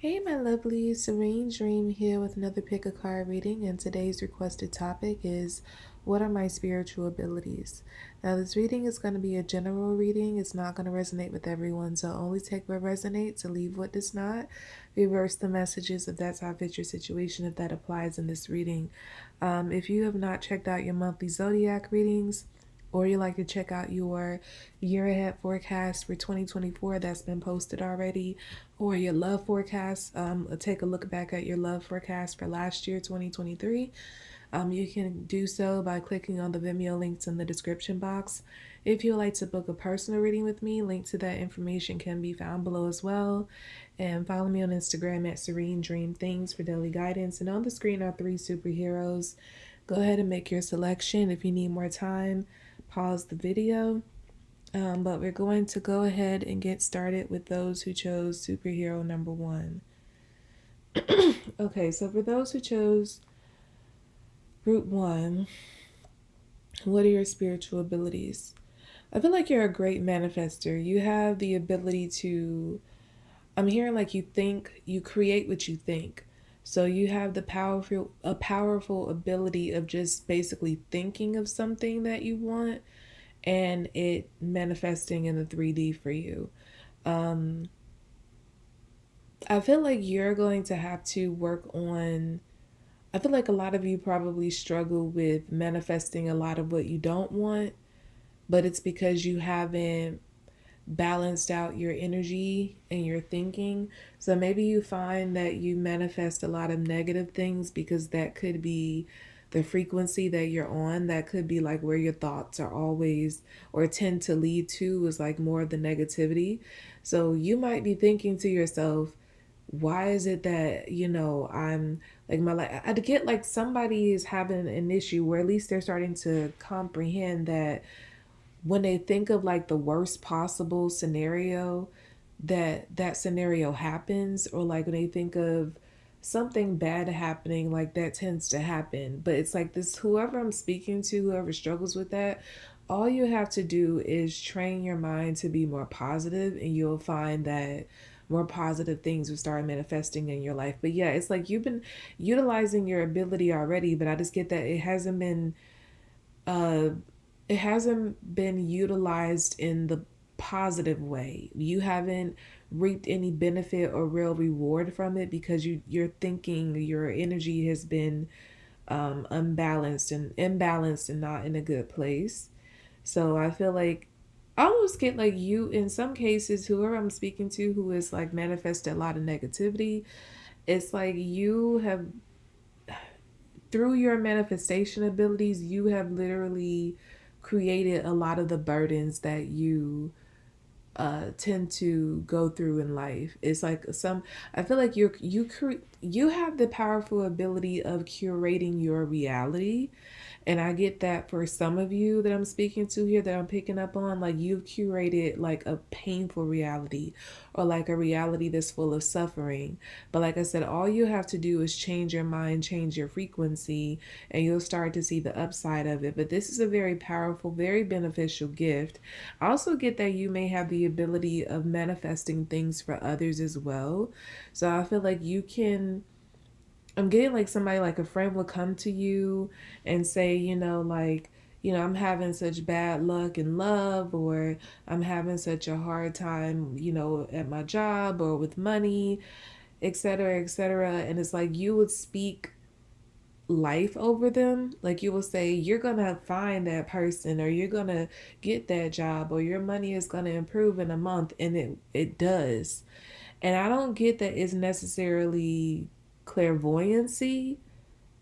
Hey, my lovely Serene Dream here with another pick a card reading, and today's requested topic is what are my spiritual abilities? Now, this reading is going to be a general reading. It's not going to resonate with everyone, so only take what resonates and leave what does not. Reverse the messages if that's how fit your situation, if that applies in this reading. If you have not checked out your monthly Zodiac readings, or you like to check out your year ahead forecast for 2024 that's been posted already, or your love forecast, take a look back at your love forecast for last year, 2023. You can do so by clicking on the Vimeo links in the description box. If you'd like to book a personal reading with me, link to that information can be found below as well. And follow me on Instagram at Serene Dream Things for daily guidance. And on the screen are 3 superheroes. Go ahead and make your selection. If you need more time, pause the video. But we're going to go ahead and get started with those who chose superhero number 1. Okay, so for those who chose group 1, what are your spiritual abilities? I feel like you're a great manifester. You have the ability to, I'm hearing like you create what you think. So you have a powerful ability of just basically thinking of something that you want and it manifesting in the 3D for you. I feel like you're going to have to work on. I feel like a lot of you probably struggle with manifesting a lot of what you don't want, but it's because you haven't balanced out your energy and your thinking. So maybe you find that you manifest a lot of negative things because that could be the frequency that you're on. That could be like where your thoughts are always or tend to lead to, is like more of the negativity. So you might be thinking to yourself, why is it that, I'm like my life, I get like somebody is having an issue where at least they're starting to comprehend that when they think of like the worst possible scenario, that scenario happens, or like when they think of something bad happening, like that tends to happen. But it's like this, whoever I'm speaking to, whoever struggles with that, all you have to do is train your mind to be more positive, and you'll find that more positive things will start manifesting in your life. But yeah, it's like you've been utilizing your ability already, but I just get that uh it hasn't been utilized in the positive way. You haven't reaped any benefit or real reward from it because your thinking, your energy has been unbalanced and imbalanced and not in a good place. So I feel like I almost get like you, in some cases, whoever I'm speaking to who is like manifested a lot of negativity, it's like you have, through your manifestation abilities, you have literally created a lot of the burdens that you tend to go through in life. It's like I feel like you have the powerful ability of curating your reality, and I get that for some of you that I'm speaking to here, that I'm picking up on, like you've curated like a painful reality, or like a reality that's full of suffering. But like I said, all you have to do is change your mind, change your frequency, and you'll start to see the upside of it. But this is a very powerful, very beneficial gift. I also get that you may have the ability of manifesting things for others as well. So I feel like you can, I'm getting like somebody, like a friend will come to you and say, like, I'm having such bad luck in love, or I'm having such a hard time, at my job or with money, etc., etc. And it's like you would speak life over them. Like you will say, you're gonna find that person, or you're gonna get that job, or your money is gonna improve in a month, and it does. And I don't get that it's necessarily clairvoyancy.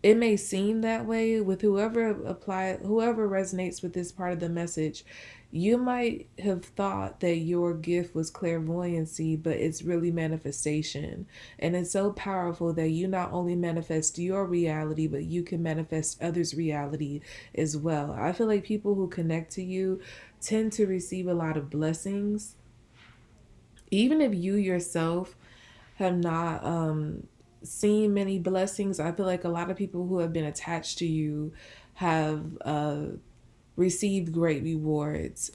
It may seem that way with whoever resonates with this part of the message. You might have thought that your gift was clairvoyancy, but it's really manifestation. And it's so powerful that you not only manifest your reality, but you can manifest others' reality as well. I feel like people who connect to you tend to receive a lot of blessings, even if you yourself have not seen many blessings. I feel like a lot of people who have been attached to you have received great rewards.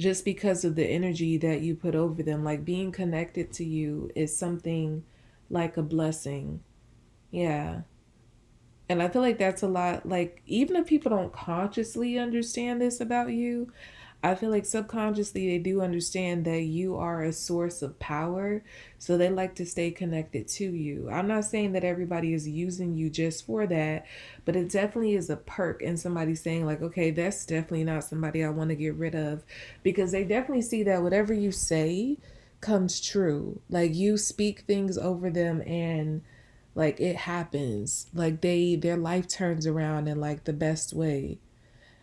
just because of the energy that you put over them. Like being connected to you is something like a blessing. Yeah. And I feel like that's a lot, like, even if people don't consciously understand this about you, I feel like subconsciously they do understand that you are a source of power. So they like to stay connected to you. I'm not saying that everybody is using you just for that, but it definitely is a perk in somebody saying, like, okay, that's definitely not somebody I want to get rid of. Because they definitely see that whatever you say comes true. Like you speak things over them and like it happens. Like their life turns around in like the best way.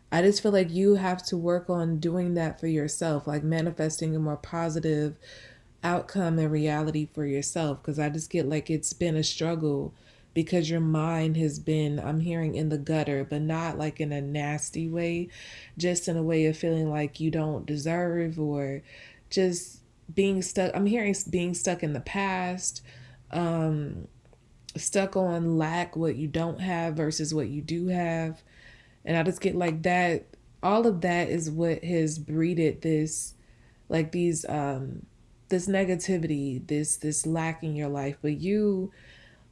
I just feel like you have to work on doing that for yourself, like manifesting a more positive outcome and reality for yourself. Because I just get like it's been a struggle because your mind has been, I'm hearing, in the gutter, but not like in a nasty way, just in a way of feeling like you don't deserve or just being stuck. I'm hearing being stuck in the past, um, stuck on lack, what you don't have versus what you do have. And I just get like that. All of that is what has breeded this, like these, this negativity, this lack in your life. But you,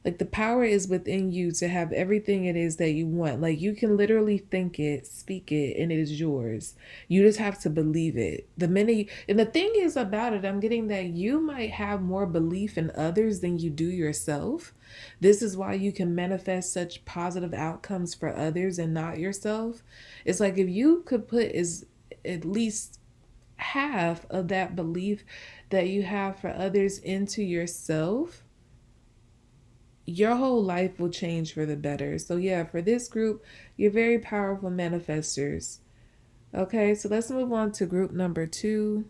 like the power is within you to have everything it is that you want. Like you can literally think it, speak it, and it is yours. You just have to believe it. The minute, and the thing is about it, I'm getting that you might have more belief in others than you do yourself. This is why you can manifest such positive outcomes for others and not yourself. It's like if you could put is at least half of that belief that you have for others into yourself, your whole life will change for the better. So, yeah, for this group, you're very powerful manifestors. Okay, so let's move on to group number 2.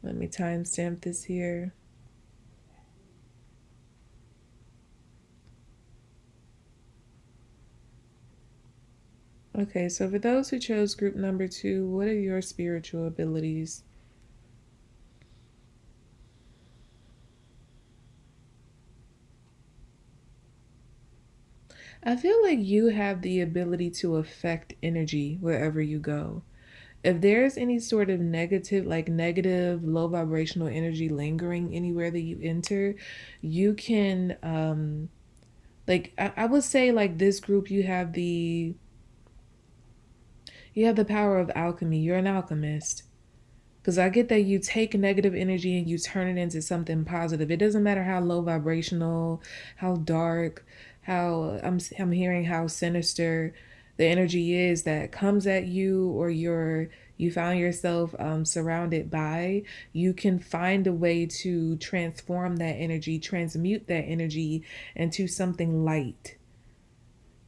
Let me timestamp this here. Okay, so for those who chose group number 2, what are your spiritual abilities? I feel like you have the ability to affect energy wherever you go. If there's any sort of negative, like negative, low vibrational energy lingering anywhere that you enter, you can, like, I would say, like, this group, you have the power of alchemy. You're an alchemist. Because I get that you take negative energy and you turn it into something positive. It doesn't matter how low vibrational, how dark, how I'm hearing how sinister the energy is that comes at you, or you found yourself surrounded by. You can find a way to transform that energy, transmute that energy into something light.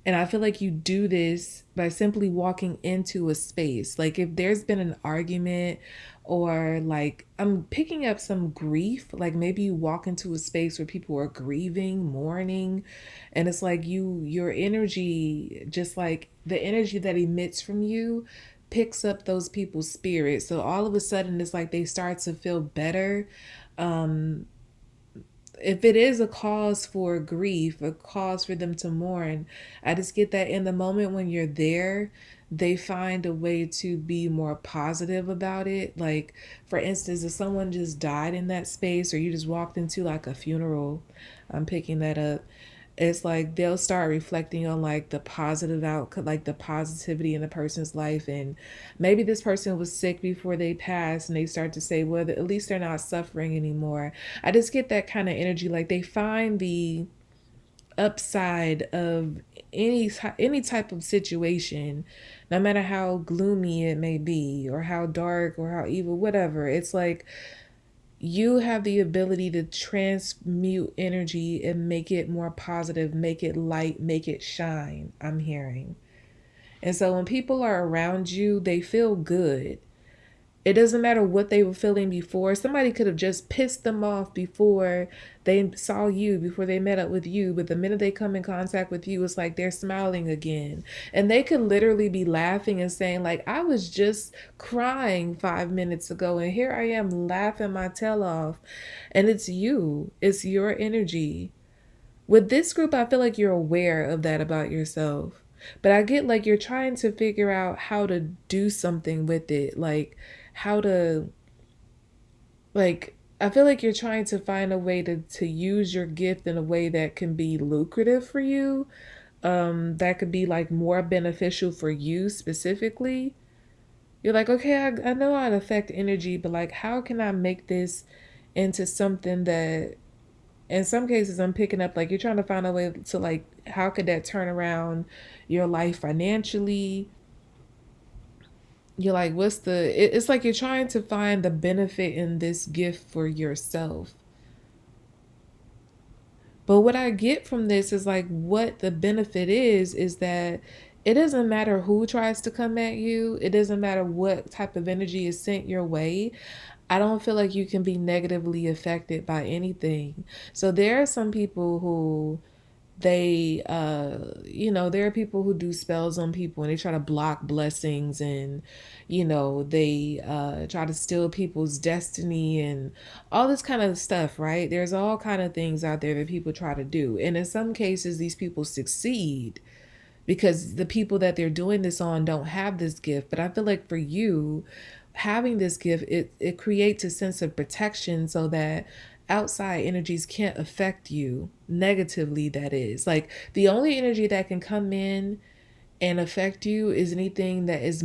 And I feel like you do this by simply walking into a space. Like if there's been an argument, or like I'm picking up some grief, like maybe you walk into a space where people are grieving, mourning, and it's like your energy, just like the energy that emits from you picks up those people's spirits. So all of a sudden it's like they start to feel better. Um if it is a cause for grief, a cause for them to mourn, I just get that in the moment when you're there, they find a way to be more positive about it. Like, for instance, if someone just died in that space, or you just walked into like a funeral, I'm picking that up. It's like they'll start reflecting on like the positive outcome, like the positivity in the person's life. And maybe this person was sick before they passed, and they start to say, well, at least they're not suffering anymore. I just get that kind of energy. Like they find the upside of any type of situation, no matter how gloomy it may be, or how dark, or how evil, whatever. It's like you have the ability to transmute energy and make it more positive, make it light, make it shine, I'm hearing. And so when people are around you, they feel good. It doesn't matter what they were feeling before. Somebody could have just pissed them off before they saw you, before they met up with you. But the minute they come in contact with you, it's like they're smiling again. And they could literally be laughing and saying, like, I was just crying 5 minutes ago, and here I am laughing my tail off. And it's you, it's your energy. With this group, I feel like you're aware of that about yourself. But I get like you're trying to figure out how to do something with it, like how to, like, I feel like you're trying to find a way to use your gift in a way that can be lucrative for you, that could be like more beneficial for you specifically. You're like, okay, I know how to affect energy, but like, how can I make this into something that, in some cases, I'm picking up, like, you're trying to find a way to, like, how could that turn around your life financially? You're like, what's it's like you're trying to find the benefit in this gift for yourself. But what I get from this is like what the benefit is that it doesn't matter who tries to come at you. It doesn't matter what type of energy is sent your way. I don't feel like you can be negatively affected by anything. So there are some people who they there are people who do spells on people and they try to block blessings, and they try to steal people's destiny and all this kind of stuff, right? There's all kind of things out there that people try to do, and in some cases these people succeed because the people that they're doing this on don't have this gift. But I feel like for you, having this gift, it creates a sense of protection so that outside energies can't affect you negatively. That is like the only energy that can come in and affect you is anything that is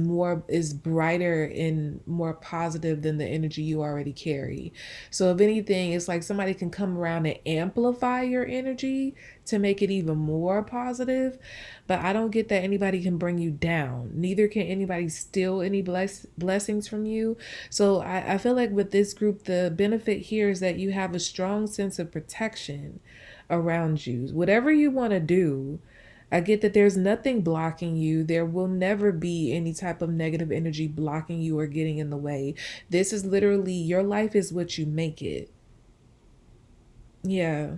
brighter and more positive than the energy you already carry. So if anything, it's like somebody can come around and amplify your energy to make it even more positive. But I don't get that anybody can bring you down, neither can anybody steal any blessings from you. So I feel like with this group, the benefit here is that you have a strong sense of protection around you. Whatever you want to do, I get that there's nothing blocking you. There will never be any type of negative energy blocking you or getting in the way. This is literally your life is what you make it. Yeah.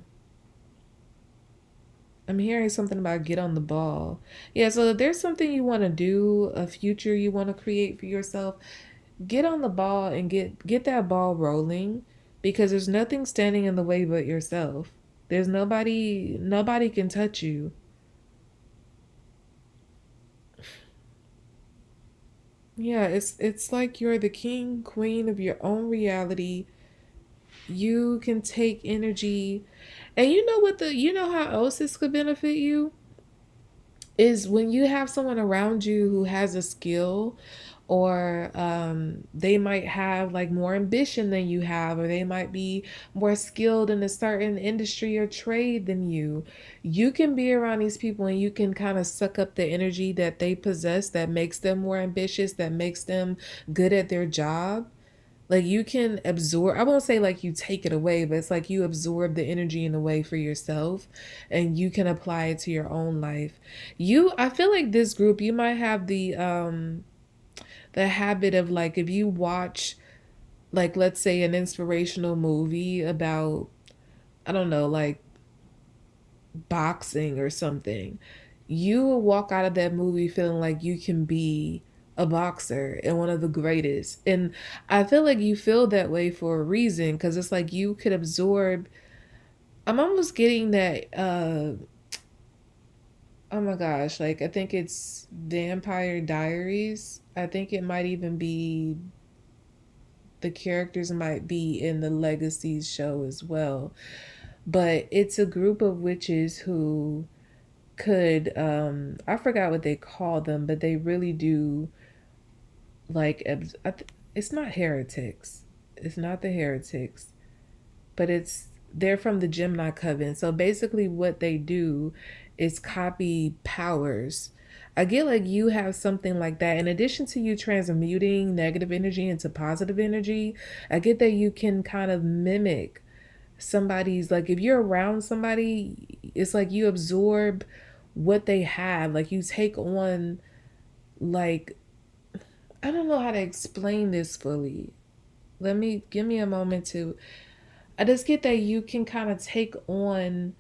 I'm hearing something about get on the ball. Yeah, so if there's something you want to do, a future you want to create for yourself, get on the ball and get that ball rolling, because there's nothing standing in the way but yourself. There's nobody can touch you. Yeah, it's like you're the king, queen of your own reality. You can take energy, and you know how else this could benefit you is when you have someone around you who has a skill, or they might have like more ambition than you have, or they might be more skilled in a certain industry or trade than you can be around these people and you can kind of suck up the energy that they possess, that makes them more ambitious, that makes them good at their job. Like you can absorb, I won't say like you take it away, but it's like you absorb the energy in a way for yourself and you can apply it to your own life. I feel like this group, you might have the habit of, like, if you watch, like, let's say an inspirational movie about, I don't know, like boxing or something, you will walk out of that movie feeling like you can be a boxer and one of the greatest. And I feel like you feel that way for a reason, because it's like you could absorb. I'm almost getting that. Oh my gosh, like I think it's Vampire Diaries. I think it might even be, the characters might be in the Legacies show as well. But it's a group of witches who could, I forgot what they call them, but they really do, like, it's not heretics. It's not the heretics, but they're from the Gemini Coven. So basically what they do is copy powers. I get like you have something like that. In addition to you transmuting negative energy into positive energy, I get that you can kind of mimic somebody's, like if you're around somebody, it's like you absorb what they have. Like you take on, like, I don't know how to explain this fully. Give me a moment to, I just get that you can kind of take on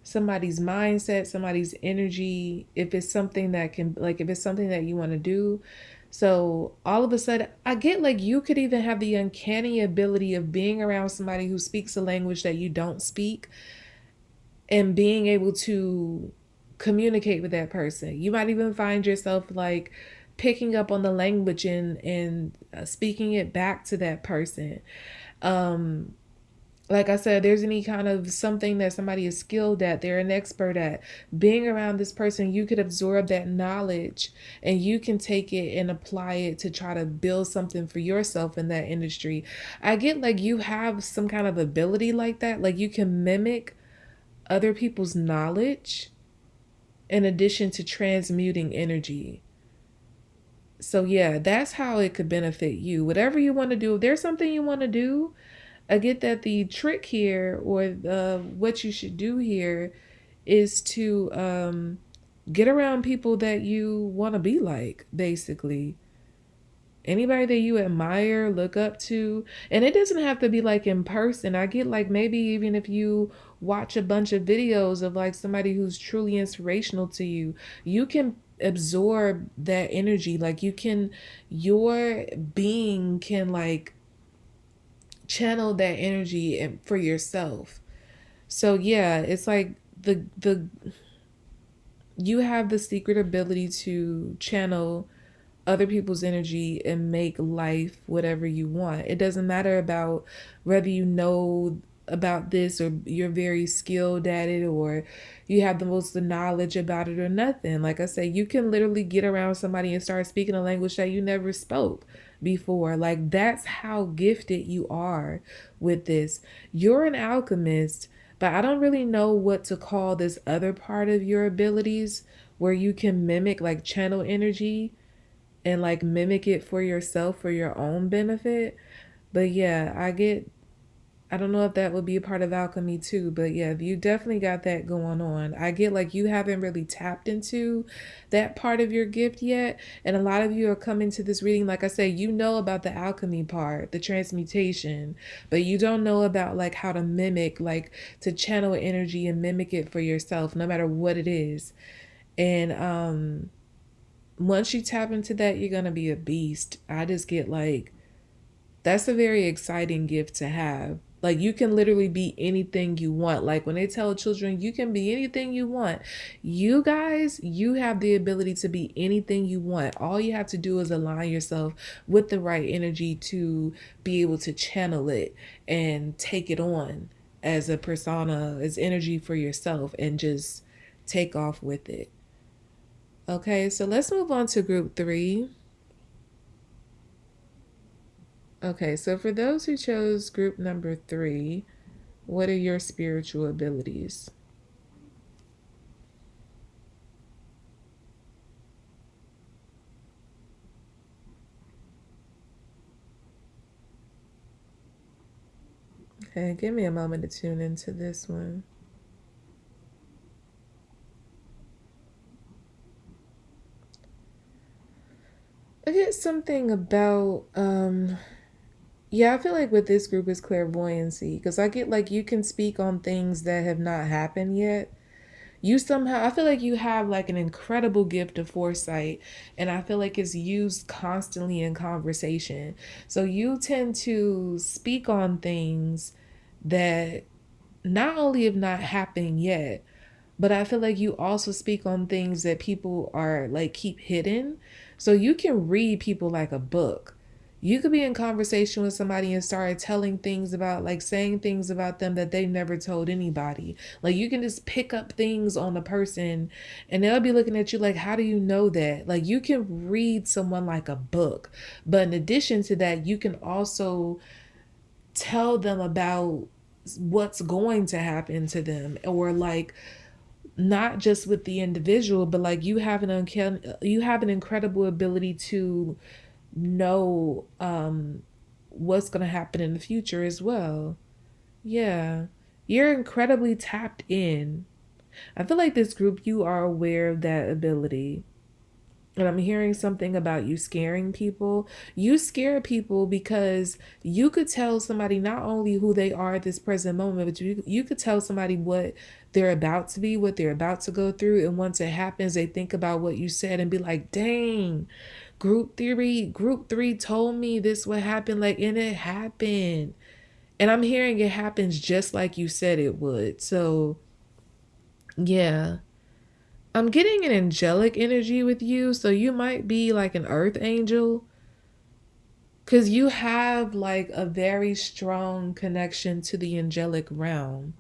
somebody's mindset, somebody's energy, if it's something that can, like, if it's something that you want to do. So all of a sudden, I get like you could even have the uncanny ability of being around somebody who speaks a language that you don't speak and being able to communicate with that person. You might even find yourself like picking up on the language and speaking it back to that person. Um, like I said, there's any kind of something that somebody is skilled at, they're an expert at. Being around this person, you could absorb that knowledge and you can take it and apply it to try to build something for yourself in that industry. I get like you have some kind of ability like that, like you can mimic other people's knowledge in addition to transmuting energy. So yeah, that's how it could benefit you. Whatever you want to do, if there's something you want to do, I get that the trick here or what you should do here is to get around people that you want to be like, basically. Anybody that you admire, look up to. And it doesn't have to be like in person. I get like maybe even if you watch a bunch of videos of like somebody who's truly inspirational to you, you can absorb that energy. Like you can, your being can like channel that energy for yourself. So yeah, it's like the you have the secret ability to channel other people's energy and make life whatever you want. It doesn't matter about whether you know about this or you're very skilled at it or you have the most knowledge about it or nothing. Like I say, you can literally get around somebody and start speaking a language that you never spoke before. Like that's how gifted you are with this. You're an alchemist, but I don't really know what to call this other part of your abilities where you can mimic like channel energy and like mimic it for yourself for your own benefit. But yeah, I don't know if that would be a part of alchemy too, but yeah, you definitely got that going on. I get like you haven't really tapped into that part of your gift yet. And a lot of you are coming to this reading, like I said, you know about the alchemy part, the transmutation, but you don't know about like how to mimic, like to channel energy and mimic it for yourself, no matter what it is. And once you tap into that, you're gonna be a beast. I just get like that's a very exciting gift to have. Like you can literally be anything you want. Like when they tell children you can be anything you want. You guys, you have the ability to be anything you want. All you have to do is align yourself with the right energy to be able to channel it and take it on as a persona, as energy for yourself and just take off with it. Okay, so let's move on to group 3. Okay, so for those who chose group number 3, what are your spiritual abilities? Okay, give me a moment to tune into this one. I get something about yeah, I feel like with this group is clairvoyancy because I get like you can speak on things that have not happened yet. You somehow, I feel like you have like an incredible gift of foresight, and I feel like it's used constantly in conversation. So you tend to speak on things that not only have not happened yet, but I feel like you also speak on things that people are like keep hidden. So you can read people like a book. You could be in conversation with somebody and start telling things about like saying things about them that they never told anybody. Like you can just pick up things on a person and they'll be looking at you like, how do you know that? Like you can read someone like a book. But in addition to that, you can also tell them about what's going to happen to them or like not just with the individual, but like you have an incredible ability to know what's going to happen in the future as well. Yeah. You're incredibly tapped in. I feel like this group you are aware of that ability. And I'm hearing something about you scaring people. You scare people because you could tell somebody not only who they are at this present moment, but you could tell somebody what they're about to be, what they're about to go through. And once it happens, they think about what you said and be like, dang, group three told me this would happen. Like, and it happened. And I'm hearing it happens just like you said it would. So, yeah. I'm getting an angelic energy with you, so you might be like an earth angel because you have like a very strong connection to the angelic realm.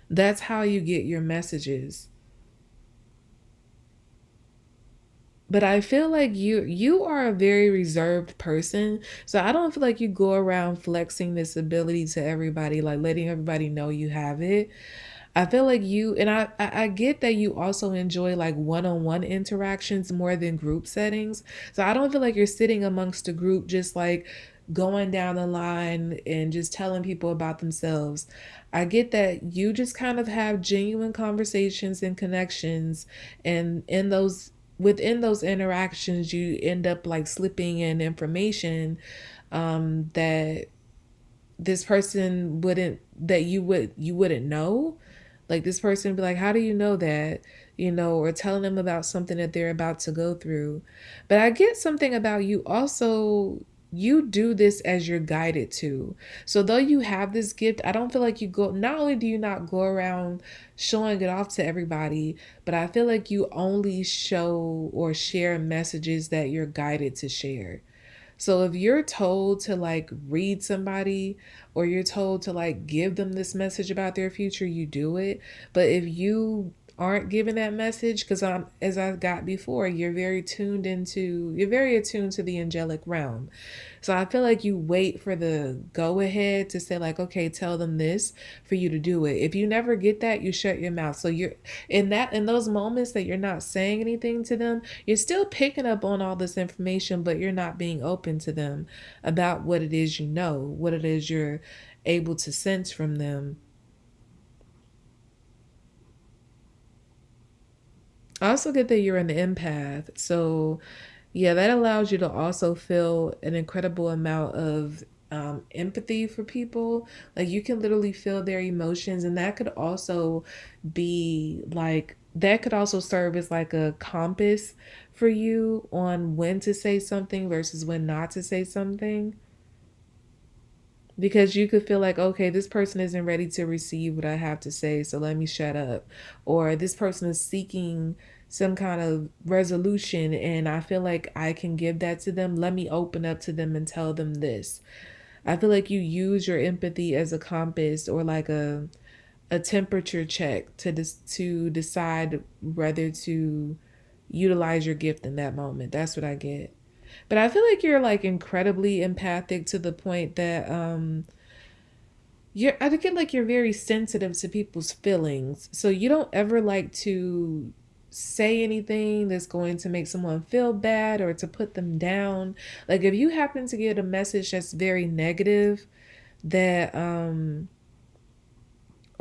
That's how you get your messages. But I feel like you are a very reserved person. So I don't feel like you go around flexing this ability to everybody, like letting everybody know you have it. I feel like you and I get that you also enjoy like one-on-one interactions more than group settings. So I don't feel like you're sitting amongst a group just like going down the line and just telling people about themselves. I get that you just kind of have genuine conversations and connections, and in those within those interactions you end up like slipping in information that this person wouldn't that you wouldn't know. Like this person would be like, how do you know that? Or telling them about something that they're about to go through. But I get something about you also. You do this as you're guided to. So though you have this gift, I don't feel like you go, not only do you not go around showing it off to everybody, but I feel like you only show or share messages that you're guided to share. So if you're told to like read somebody, or you're told to like give them this message about their future, you do it. But if you aren't given that message, because I'm as I got before, you're very attuned to the angelic realm. So I feel like you wait for the go ahead to say like, okay, tell them this for you to do it. If you never get that, you shut your mouth. So you're in those moments that you're not saying anything to them, you're still picking up on all this information, but you're not being open to them about what it is what it is you're able to sense from them. I also get that you're an empath. So, yeah, that allows you to also feel an incredible amount of empathy for people. Like, you can literally feel their emotions, and that could also serve as like a compass for you on when to say something versus when not to say something, because you could feel like, okay, this person isn't ready to receive what I have to say, so let me shut up. Or this person is seeking some kind of resolution and I feel like I can give that to them, let me open up to them and tell them this. I feel like you use your empathy as a compass, or like a temperature check to decide whether to utilize your gift in that moment. That's what I get. But I feel like you're like incredibly empathic to the point that I get like you're very sensitive to people's feelings. So you don't ever like to say anything that's going to make someone feel bad or to put them down. Like if you happen to get a message that's very negative, that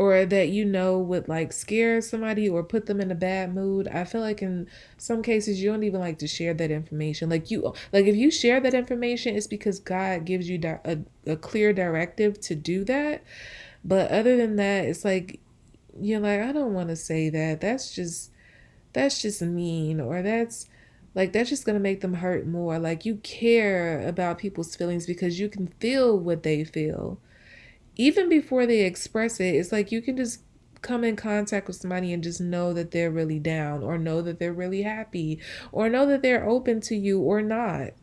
or that would like scare somebody or put them in a bad mood, I feel like in some cases you don't even like to share that information. Like if you share that information, it's because God gives you a clear directive to do that. But other than that, it's like you're like, I don't want to say that. That's just mean, or that's just gonna make them hurt more. Like you care about people's feelings because you can feel what they feel even before they express it. It's like you can just come in contact with somebody and just know that they're really down, or know that they're really happy, or know that they're open to you or not.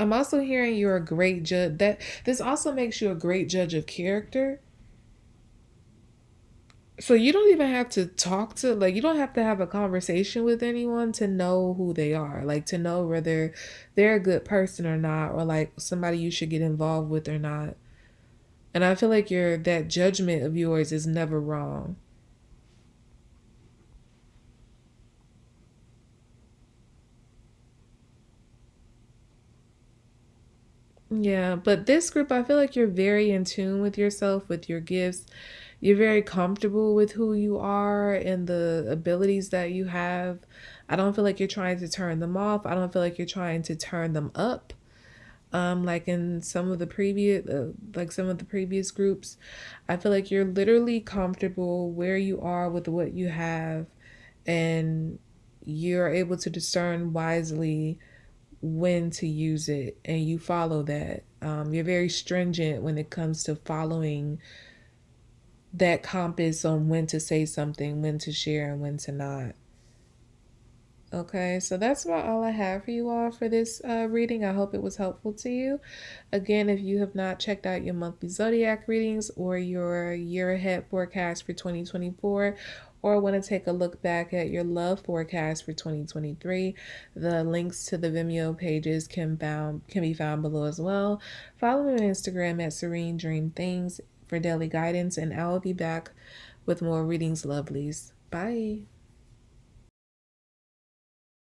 I'm also hearing you're a great judge. That this also makes you a great judge of character. So you don't even have to talk to, like, you don't have to have a conversation with anyone to know who they are, like to know whether they're a good person or not, or like somebody you should get involved with or not. And I feel like that judgment of yours is never wrong. Yeah, but this group, I feel like you're very in tune with yourself, with your gifts. You're very comfortable with who you are and the abilities that you have. I don't feel like you're trying to turn them off. I don't feel like you're trying to turn them up. Like in some of the previous groups, I feel like you're literally comfortable where you are with what you have, and you're able to discern wisely when to use it, and you follow that. You're very stringent when it comes to following that compass on when to say something, when to share, and when to not. Okay, so that's about all I have for you all for this reading. I hope it was helpful to you. Again, if you have not checked out your monthly zodiac readings or your year ahead forecast for 2024, or want to take a look back at your love forecast for 2023, the links to the Vimeo pages can be found below as well. Follow me on Instagram at Serene Dream Things for daily guidance, and I will be back with more readings, lovelies. Bye.